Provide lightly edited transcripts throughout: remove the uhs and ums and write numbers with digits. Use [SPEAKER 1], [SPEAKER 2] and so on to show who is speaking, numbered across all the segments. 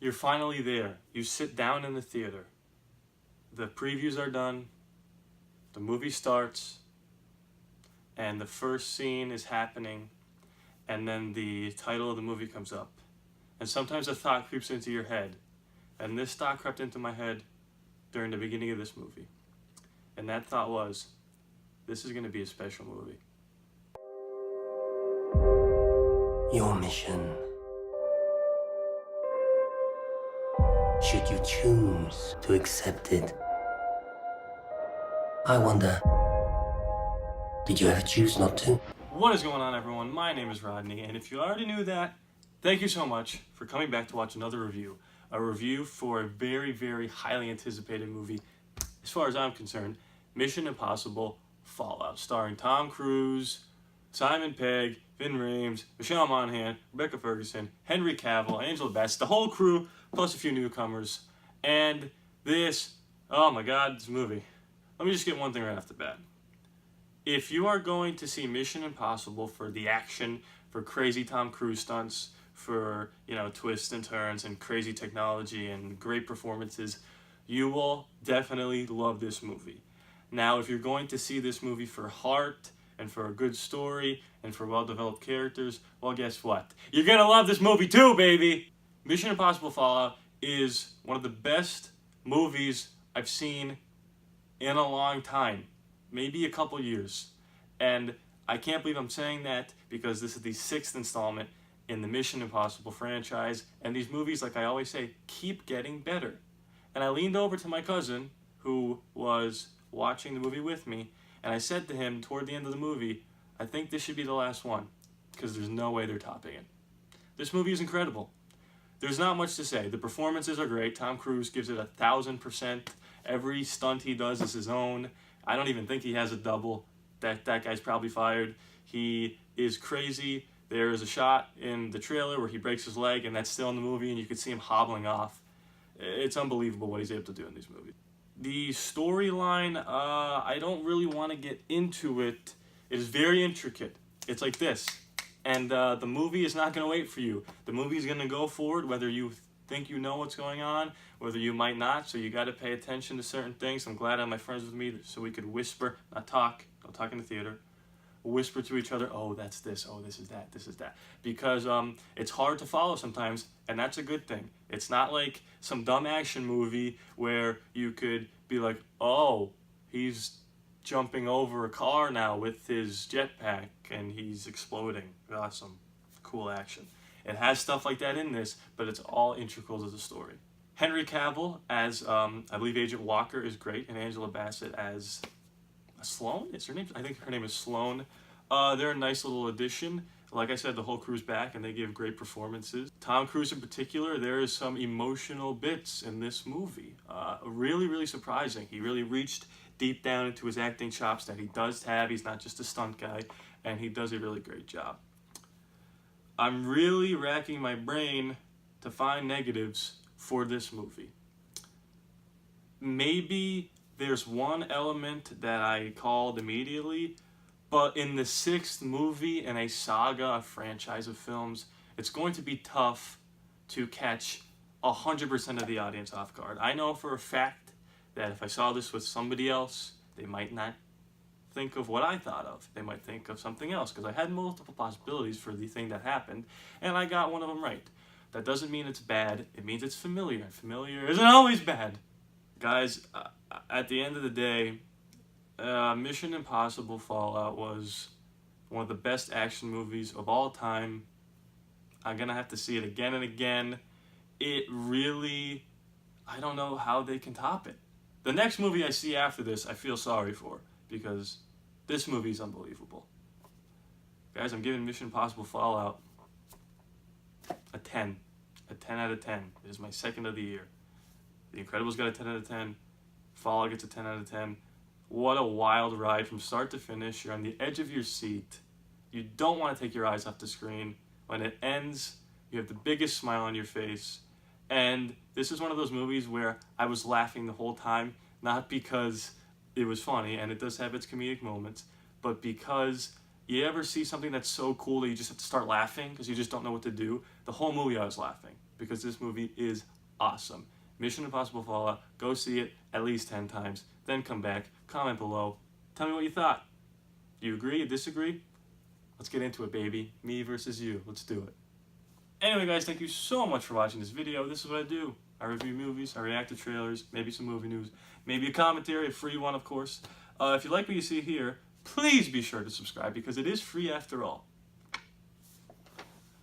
[SPEAKER 1] You're finally there. You sit down in the theater. The previews are done. The movie starts. And the first scene is happening. And then the title of the movie comes up. And sometimes a thought creeps into your head. And this thought crept into my head during the beginning of this movie. And that thought was, this is going to be a special movie.
[SPEAKER 2] Your mission. Should you choose to accept it? I wonder, did you ever choose not to?
[SPEAKER 1] What is going on, everyone? My name is Rodney, and if you already knew that, thank you so much for coming back to watch another review. A review for a very, very highly anticipated movie, as far as I'm concerned, Mission Impossible Fallout, starring Tom Cruise, Simon Pegg, Vin Rames, Michelle Monaghan, Rebecca Ferguson, Henry Cavill, Angela Bassett, the whole crew, plus a few newcomers. And this, oh my god, this movie. Let me just get one thing right off the bat. If you are going to see Mission Impossible for the action, for crazy Tom Cruise stunts, for, twists and turns and crazy technology and great performances, you will definitely love this movie. Now, if you're going to see this movie for heart and for a good story and for well-developed characters, well, guess what? You're gonna love this movie too, baby! Mission Impossible Fallout is one of the best movies I've seen in a long time. Maybe a couple years. And I can't believe I'm saying that because this is the 6th installment in the Mission Impossible franchise. And these movies, like I always say, keep getting better. And I leaned over to my cousin, who was watching the movie with me, and I said to him toward the end of the movie, I think this should be the last one, because there's no way they're topping it. This movie is incredible. There's not much to say. The performances are great. Tom Cruise gives it 1,000%. Every stunt he does is his own. I don't even think he has a double. That guy's probably fired. He is crazy. There is a shot in the trailer where he breaks his leg, and that's still in the movie, and you can see him hobbling off. It's unbelievable what he's able to do in these movies. The storyline, I don't really want to get into it. It is very intricate. It's like this. And the movie is not going to wait for you. The movie is going to go forward whether you think you know what's going on, whether you might not, so you got to pay attention to certain things. I'm glad I have my friends with me so we could whisper, not talk, don't talk in the theater, whisper to each other, oh, that's this, oh, this is that, this is that. Because it's hard to follow sometimes, and that's a good thing. It's not like some dumb action movie where you could be like, oh, he's jumping over a car now with his jetpack and he's exploding. Awesome. Cool action. It has stuff like that in this, but it's all integral to the story. Henry Cavill as, I believe Agent Walker is great, and Angela Bassett as Sloane? Is her name? I think her name is Sloane. They're a nice little addition. Like I said, the whole crew's back, and they give great performances. Tom Cruise in particular, there is some emotional bits in this movie. Really, really surprising. He really reached deep down into his acting chops that he does have. He's not just a stunt guy, and he does a really great job. I'm really racking my brain to find negatives for this movie. Maybe there's one element that I called immediately, but in the 6th movie in a saga, a franchise of films, it's going to be tough to catch 100% of the audience off guard. I know for a fact that if I saw this with somebody else, they might not think of what I thought of. They might think of something else, because I had multiple possibilities for the thing that happened, and I got one of them right. That doesn't mean it's bad. It means it's familiar. Familiar isn't always bad. Guys, at the end of the day, Mission Impossible Fallout was one of the best action movies of all time. I'm going to have to see it again and again. It really, I don't know how they can top it. The next movie I see after this, I feel sorry for, because this movie is unbelievable. Guys, I'm giving Mission Impossible Fallout a 10. A 10 out of 10. It is my 2nd of the year. The Incredibles got a 10 out of 10. Fallout gets a 10 out of 10. What a wild ride from start to finish. You're on the edge of your seat. You don't want to take your eyes off the screen. When it ends, you have the biggest smile on your face. And this is one of those movies where I was laughing the whole time, not because it was funny, and it does have its comedic moments, but because you ever see something that's so cool that you just have to start laughing because you just don't know what to do? The whole movie I was laughing because this movie is awesome. Mission Impossible Fallout, go see it at least 10 times, then come back, comment below, tell me what you thought. Do you agree, you disagree? Let's get into it, baby. Me versus you. Let's do it. Anyway, guys, thank you so much for watching this video. This is what I do. I review movies, I react to trailers, maybe some movie news, maybe a commentary, a free one, of course. If you like what you see here, please be sure to subscribe because it is free after all.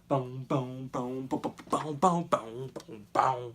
[SPEAKER 1] Boom, boom, boom, boom, boom, boom, boom, boom, boom.